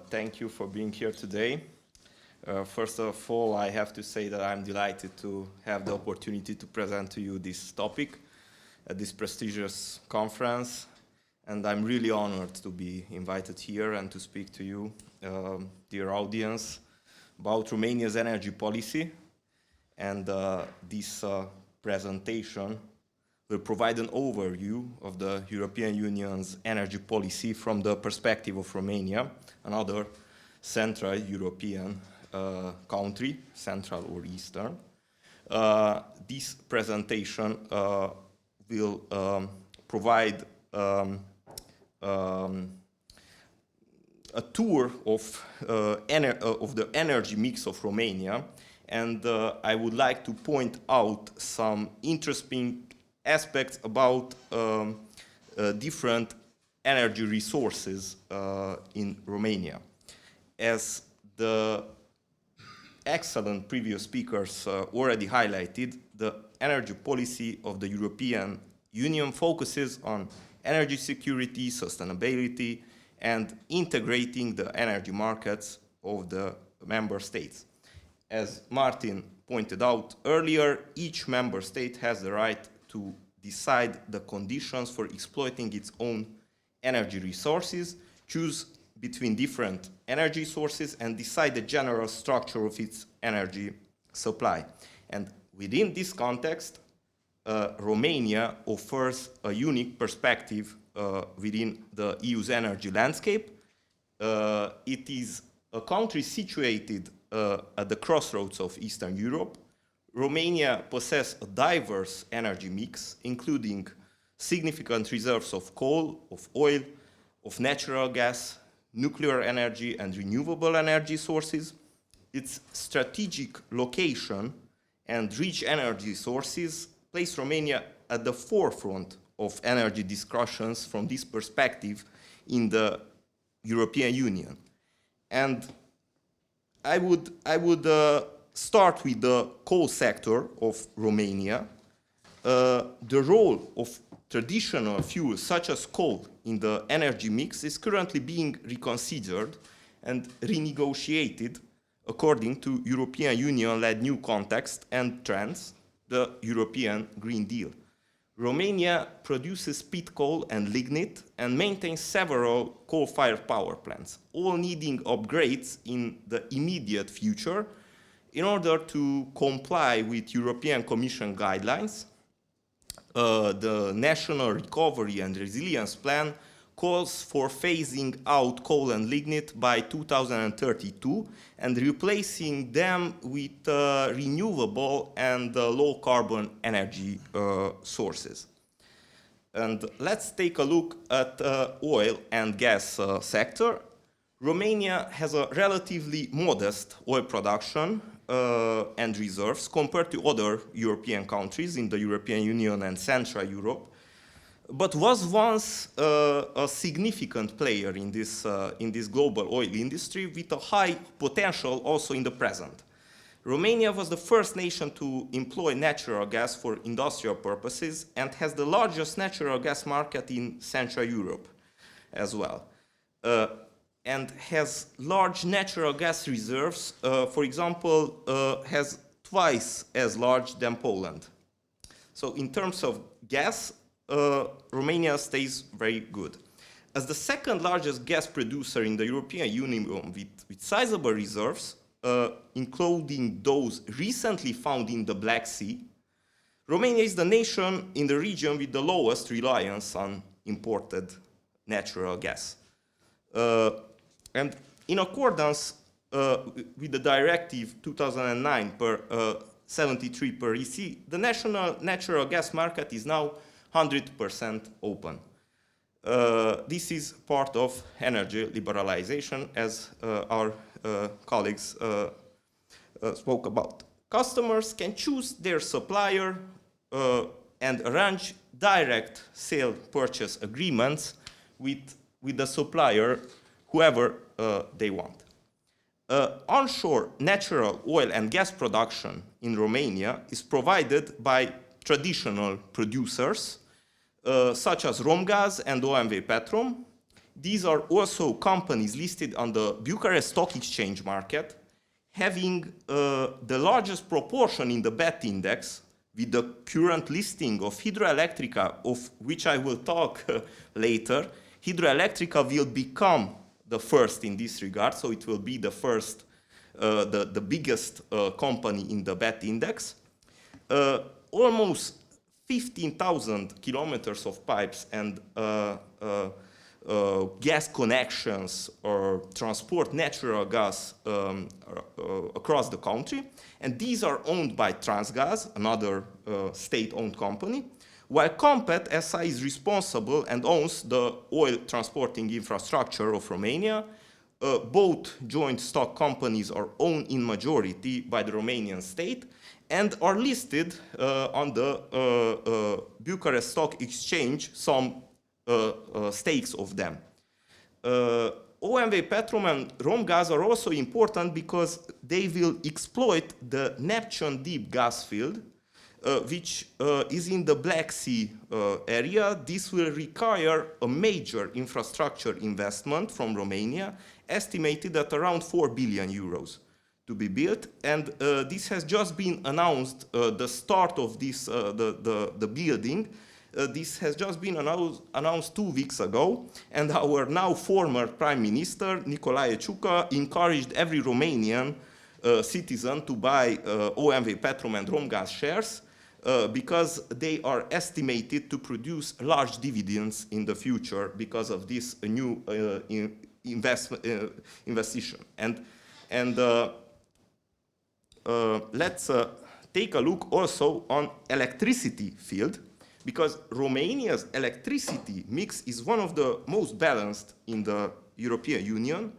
Thank you for being here today. First of all, I have to say that I'm delighted to have the opportunity to present to you this topic at this prestigious conference. And I'm really honored to be invited here and to speak to you, dear audience, about Romania's energy policy. And this presentation will provide an overview of the European Union's energy policy from the perspective of Romania, another Central European country, Central or Eastern. This presentation will provide a tour of the energy mix of Romania, and I would like to point out some interesting aspects about different energy resources in Romania. As the excellent previous speakers already highlighted, the energy policy of the European Union focuses on energy security, sustainability, and integrating the energy markets of the member states. As Martin pointed out earlier, each member state has the right to decide the conditions for exploiting its own energy resources, choose between different energy sources, and decide the general structure of its energy supply. And within this context, Romania offers a unique perspective within the EU's energy landscape. It is a country situated at the crossroads of Eastern Europe. Romania possesses a diverse energy mix, including significant reserves of coal, of oil, of natural gas, nuclear energy, and renewable energy sources. Its strategic location and rich energy sources place Romania at the forefront of energy discussions from this perspective in the European Union. And I would start with the coal sector of Romania. The role of traditional fuels such as coal in the energy mix is currently being reconsidered and renegotiated according to European Union-led new context and trends, the European Green Deal. Romania produces peat coal and lignite and maintains several coal-fired power plants, all needing upgrades in the immediate future in order to comply with European Commission guidelines. The National Recovery and Resilience Plan calls for phasing out coal and lignite by 2032 and replacing them with renewable and low-carbon energy sources. And let's take a look at oil and gas sector. Romania has a relatively modest oil production and reserves compared to other European countries in the European Union and Central Europe, but was once a significant player in this global oil industry with a high potential also in the present. Romania was the first nation to employ natural gas for industrial purposes and has the largest natural gas market in Central Europe as well. And has large natural gas reserves, for example, has twice as large than Poland. So in terms of gas, Romania stays very good. As the second largest gas producer in the European Union with sizable reserves, including those recently found in the Black Sea, Romania is the nation in the region with the lowest reliance on imported natural gas. And in accordance with the Directive 2009/73 per EC, the national natural gas market is now 100% open. This is part of energy liberalization, as our colleagues spoke about. Customers can choose their supplier and arrange direct sale purchase agreements with the supplier, whoever they want. Onshore natural oil and gas production in Romania is provided by traditional producers such as Romgaz and OMV Petrom. These are also companies listed on the Bucharest Stock Exchange market, having the largest proportion in the BET index, with the current listing of Hydroelectrica, of which I will talk later. Hydroelectrica will become the first in this regard, so it will be the first, the biggest company in the BET index. Almost 15,000 kilometers of pipes and gas connections or transport natural gas across the country. And these are owned by Transgaz, another state-owned company, while Compet SI is responsible and owns the oil transporting infrastructure of Romania. Both joint stock companies are owned in majority by the Romanian state and are listed on the Bucharest Stock Exchange, some stakes of them. OMV Petrom and Romgaz are also important because they will exploit the Neptune Deep gas field, which is in the Black Sea area. This will require a major infrastructure investment from Romania, estimated at around 4 billion euros to be built. And this has just been announced, the start of this, the building. This has just been announced 2 weeks ago, and our now former Prime Minister, Nicolae Ciucă, encouraged every Romanian citizen to buy OMV Petrom and Romgaz shares because they are estimated to produce large dividends in the future because of this new investigation. And let's take a look also on electricity field, because Romania's electricity mix is one of the most balanced in the European Union,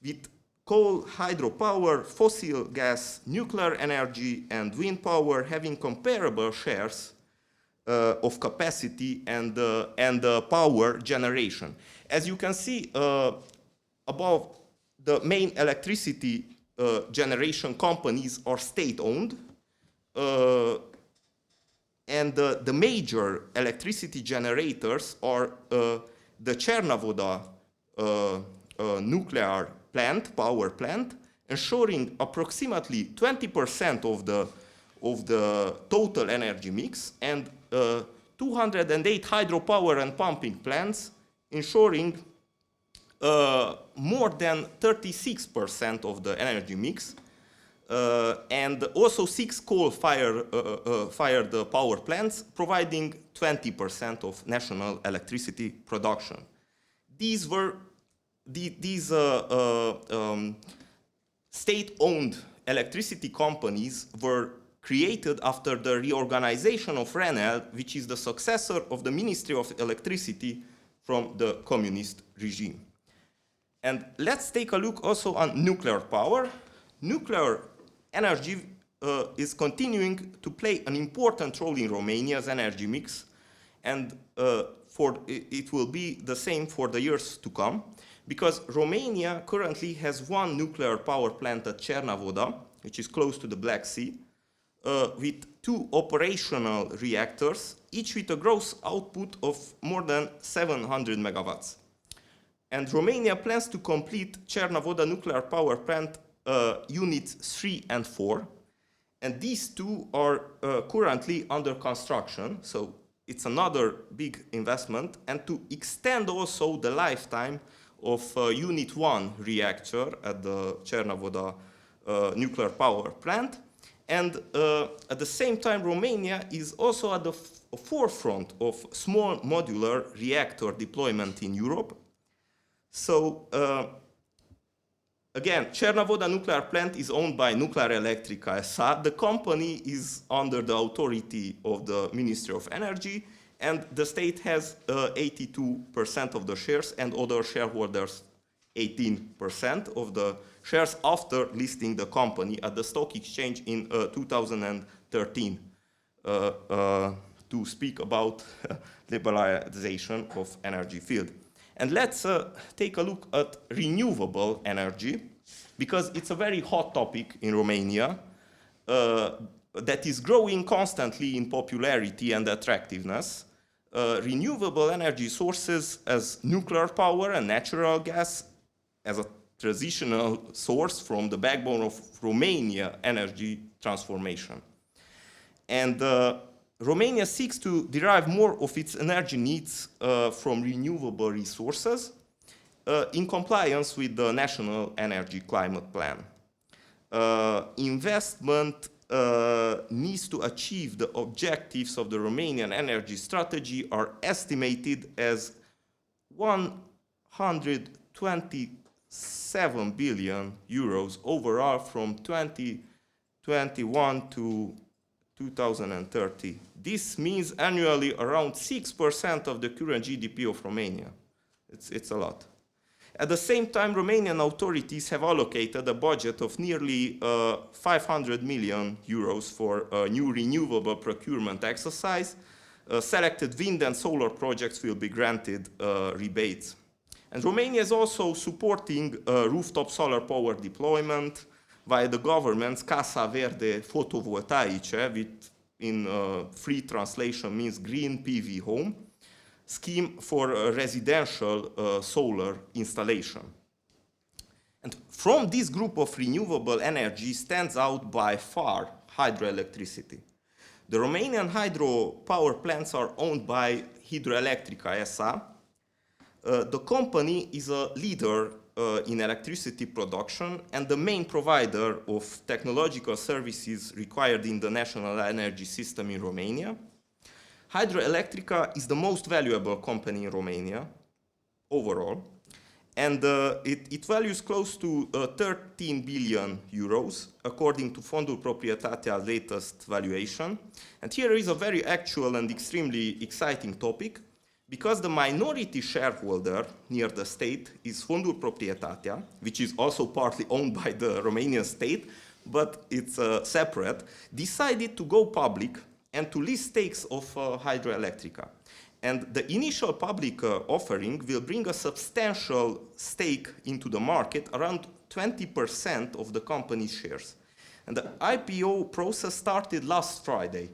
with coal, hydropower, fossil gas, nuclear energy, and wind power having comparable shares of capacity and power generation. As you can see above, the main electricity generation companies are state-owned, and the major electricity generators are the Cernavoda nuclear plant, power plant, ensuring approximately 20% of the total energy mix, and 208 hydropower and pumping plants, ensuring more than 36% of the energy mix. And also 6 coal-fired power plants, providing 20% of national electricity production. These state-owned electricity companies were created after the reorganization of RENEL, which is the successor of the Ministry of Electricity from the communist regime. And let's take a look also on nuclear power. Nuclear energy is continuing to play an important role in Romania's energy mix, and it will be the same for the years to come, because Romania currently has 1 nuclear power plant at Cernavoda, which is close to the Black Sea, with 2 operational reactors, each with a gross output of more than 700 megawatts. And Romania plans to complete Cernavoda nuclear power plant units 3 and 4, and these 2 are currently under construction, so it's another big investment, and to extend also the lifetime of Unit 1 reactor at the Cernavoda nuclear power plant. And at the same time, Romania is also at the forefront of small modular reactor deployment in Europe. So again, Cernavoda nuclear plant is owned by Nuclearelectrica SA. The company is under the authority of the Ministry of Energy, and the state has 82% of the shares, and other shareholders 18% of the shares after listing the company at the stock exchange in 2013 to speak about liberalization of energy field. And let's take a look at renewable energy, because it's a very hot topic in Romania that is growing constantly in popularity and attractiveness. renewable energy sources as nuclear power and natural gas as a transitional source from the backbone of Romania energy transformation. And Romania seeks to derive more of its energy needs from renewable resources in compliance with the National Energy Climate Plan. Investment needs to achieve the objectives of the Romanian energy strategy are estimated as 127 billion euros overall from 2021 to 2030. This means annually around 6% of the current GDP of Romania. It's a lot. At the same time, Romanian authorities have allocated a budget of nearly 500 million euros for a new renewable procurement exercise. Selected wind and solar projects will be granted rebates. And Romania is also supporting rooftop solar power deployment via the government's Casa Verde Photovoltaice, which in free translation means green PV home, scheme for residential solar installation. And from this group of renewable energy stands out by far hydroelectricity. The Romanian hydro power plants are owned by Hydroelectrica S.A. The company is a leader in electricity production and the main provider of technological services required in the national energy system in Romania. Hydroelectrica is the most valuable company in Romania overall, and it values close to 13 billion euros according to Fondul Proprietatea's latest valuation. And here is a very actual and extremely exciting topic, because the minority shareholder near the state is Fondul Proprietatea, which is also partly owned by the Romanian state, but it's separate, decided to go public and to list stakes of Hydroelectrica. And the initial public offering will bring a substantial stake into the market, around 20% of the company's shares. And the IPO process started last Friday.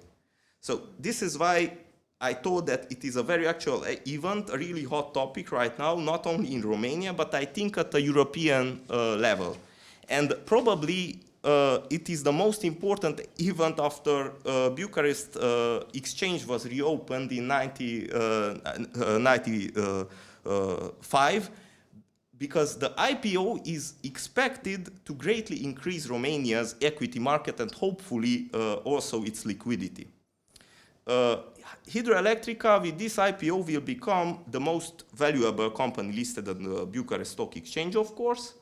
So this is why I thought that it is a very actual event, a really hot topic right now, not only in Romania, but I think at the European level. And probably it is the most important event after Bucharest exchange was reopened in 1995, because the IPO is expected to greatly increase Romania's equity market and hopefully also its liquidity. Hydroelectrica, with this IPO, will become the most valuable company listed on the Bucharest Stock Exchange, of course,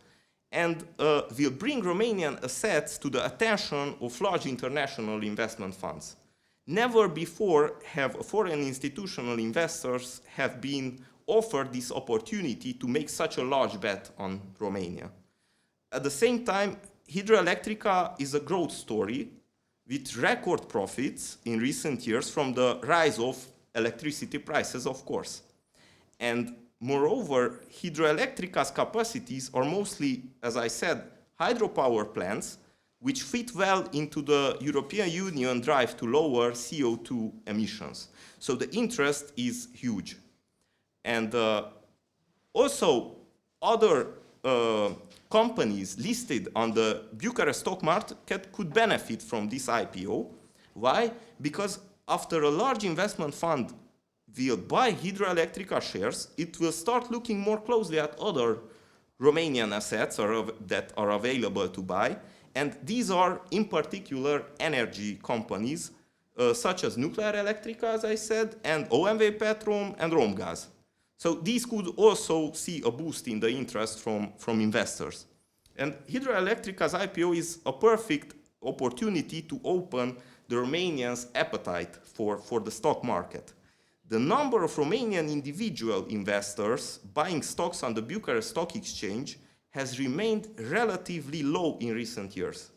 and will bring Romanian assets to the attention of large international investment funds. Never before have foreign institutional investors have been offered this opportunity to make such a large bet on Romania. At the same time, Hydroelectrica is a growth story with record profits in recent years from the rise of electricity prices, of course. And moreover, Hydroelectrica's capacities are mostly, as I said, hydropower plants, which fit well into the European Union drive to lower CO2 emissions. So the interest is huge. And also, other companies listed on the Bucharest stock market could benefit from this IPO. Why? Because after a large investment fund will buy Hydroelectrica shares, it will start looking more closely at other Romanian assets that are available to buy. And these are, in particular, energy companies, such as Nuclearelectrica, as I said, and OMV Petrom and Romgaz. So these could also see a boost in the interest from investors. And Hydroelectrica's IPO is a perfect opportunity to open the Romanians' appetite for the stock market. The number of Romanian individual investors buying stocks on the Bucharest Stock Exchange has remained relatively low in recent years,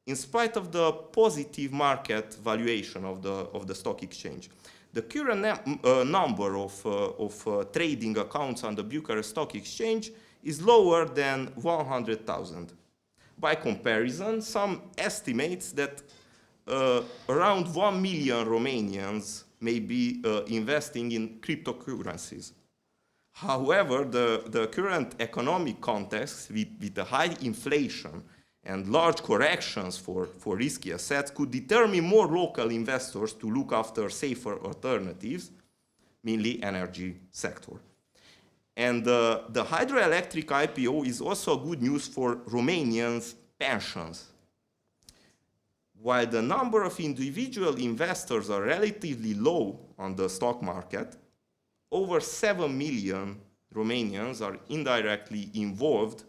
in spite of the positive market valuation of the stock exchange. The current number of trading accounts on the Bucharest Stock Exchange is lower than 100,000. By comparison, some estimates that around 1 million Romanians may be investing in cryptocurrencies. However, the current economic context with the high inflation and large corrections for risky assets could determine more local investors to look after safer alternatives, mainly energy sector. And the hydroelectric IPO is also good news for Romanians' pensions. While the number of individual investors are relatively low on the stock market, over 7 million Romanians are indirectly involved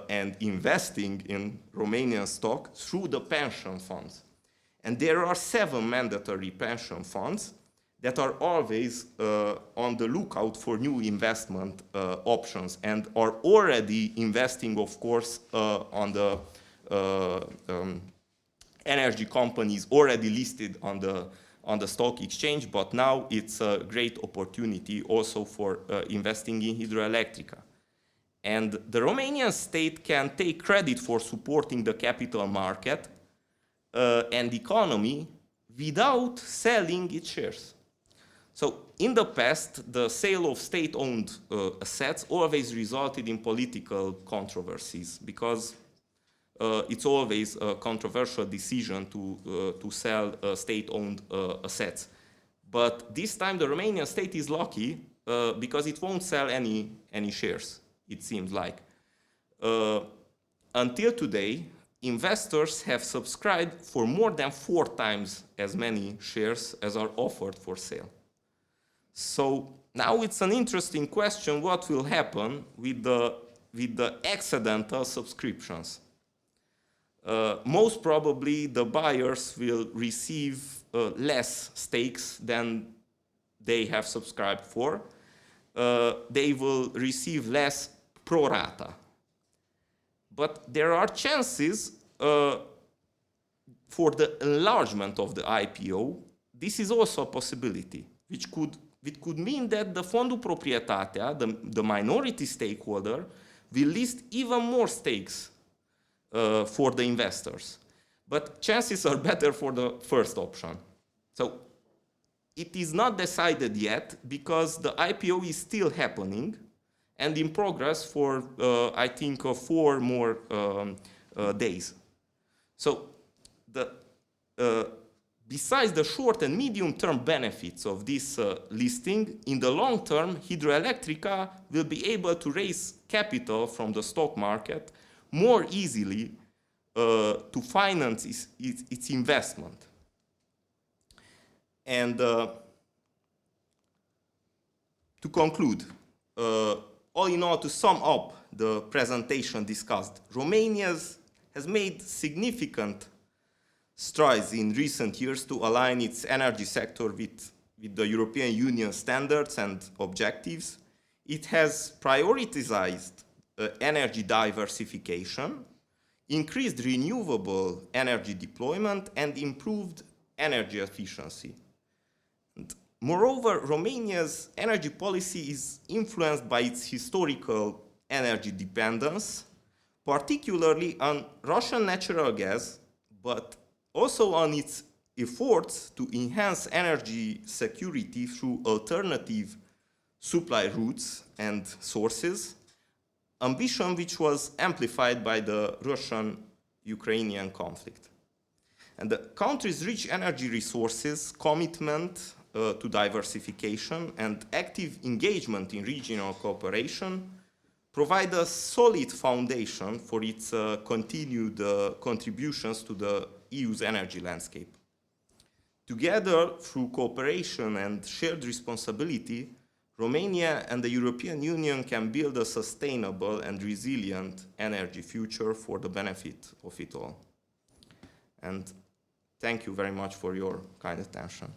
and investing in Romanian stock through the pension funds. And there are 7 mandatory pension funds that are always on the lookout for new investment options and are already investing, of course, on the energy companies already listed on the stock exchange, but now it's a great opportunity also for investing in Hydroelectrica. And the Romanian state can take credit for supporting the capital market and economy without selling its shares. So in the past, the sale of state-owned assets always resulted in political controversies because it's always a controversial decision to sell state-owned assets. But this time the Romanian state is lucky because it won't sell any shares, it seems like. Until today, investors have subscribed for more than 4 times as many shares as are offered for sale. So now it's an interesting question, what will happen with the accidental subscriptions? Most probably the buyers will receive less stakes than they have subscribed for. They will receive less pro rata. But there are chances for the enlargement of the IPO. This is also a possibility, which could mean that the Fondul Proprietatea, the minority stakeholder, will list even more stakes for the investors. But chances are better for the first option. So it is not decided yet because the IPO is still happening and in progress for, I think, 4 more days. So besides the short and medium-term benefits of this listing, in the long term, Hydroelectrica will be able to raise capital from the stock market more easily to finance its investment. And to conclude, all in all, to sum up the presentation discussed, Romania has made significant strides in recent years to align its energy sector with the European Union standards and objectives. It has prioritized energy diversification, increased renewable energy deployment, and improved energy efficiency. And moreover, Romania's energy policy is influenced by its historical energy dependence, particularly on Russian natural gas, but also on its efforts to enhance energy security through alternative supply routes and sources, ambition which was amplified by the Russian-Ukrainian conflict. And the country's rich energy resources, commitment to diversification, and active engagement in regional cooperation provide a solid foundation for its continued contributions to the EU's energy landscape. Together, through cooperation and shared responsibility, Romania and the European Union can build a sustainable and resilient energy future for the benefit of it all. And thank you very much for your kind attention.